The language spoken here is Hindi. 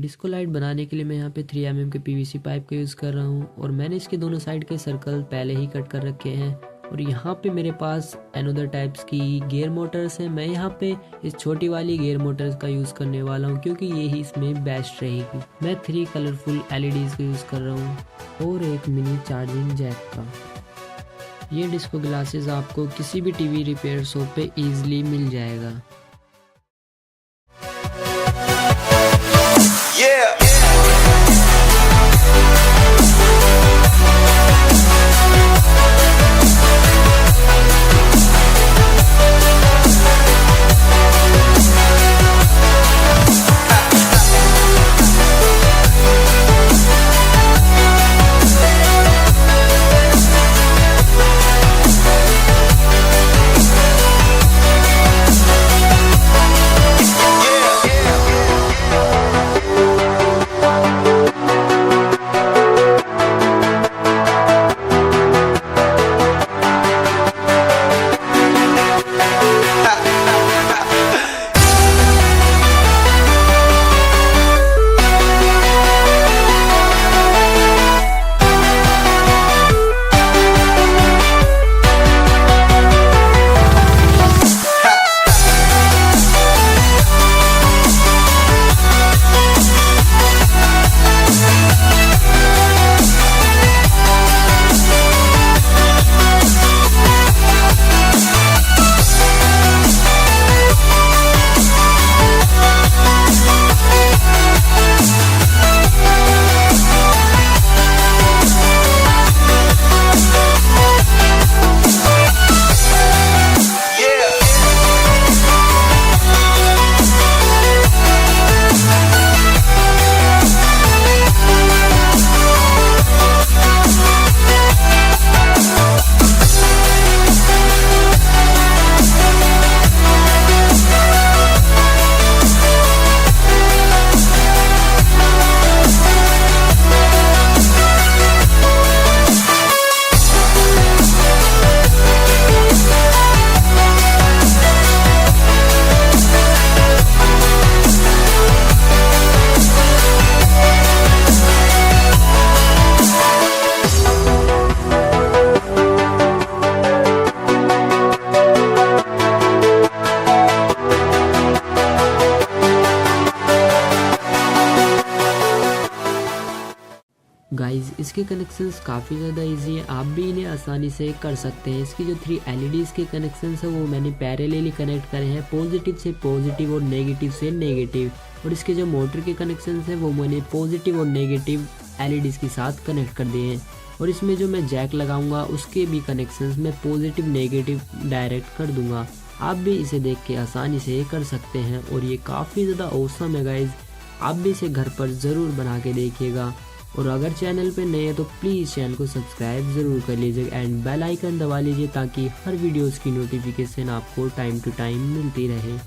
डिस्को लाइट बनाने के लिए मैं यहाँ पे 3 mm के PVC पाइप का यूज़ कर रहा हूँ और मैंने इसके दोनों साइड के सर्कल पहले ही कट कर रखे हैं। और यहाँ पे मेरे पास अनदर टाइप्स की गियर मोटर्स हैं। मैं यहाँ पे इस छोटी वाली गियर मोटर्स का यूज़ करने वाला हूँ क्योंकि ये ही इसमें बेस्ट रहेगी। मैं 3 कलरफुल LEDs का यूज़ कर रहा हूँ और एक मिनी चार्जिंग जैक का। ये डिस्को ग्लासेस आपको किसी भी टीवी रिपेयर शॉप पे ईजिली मिल जाएगा। गाइज इसके कनेक्शंस काफ़ी ज़्यादा इजी है, आप भी इन्हें आसानी से कर सकते हैं। इसकी जो 3 LEDs के कनेक्शंस है वो मैंने पैरेलली कनेक्ट करे हैं, पॉजिटिव से पॉजिटिव और नेगेटिव से नेगेटिव। और इसके जो मोटर के कनेक्शंस है वो मैंने पॉजिटिव और नेगेटिव LEDs के साथ कनेक्ट कर दिए हैं। और इसमें जो मैं जैक लगाऊंगा उसके भी कनेक्शंस मैं पॉजिटिव नेगेटिव डायरेक्ट कर दूंगा। आप भी इसे देख के आसानी से कर सकते हैं और ये काफ़ी ज़्यादा औसम है गाइज। आप भी इसे घर पर ज़रूर बना के देखिएगा। और अगर चैनल पे नए हैं तो प्लीज़ चैनल को सब्सक्राइब ज़रूर कर लीजिए एंड बेल आइकन दबा लीजिए ताकि हर वीडियोज़ की नोटिफिकेशन आपको टाइम टू टाइम मिलती रहे।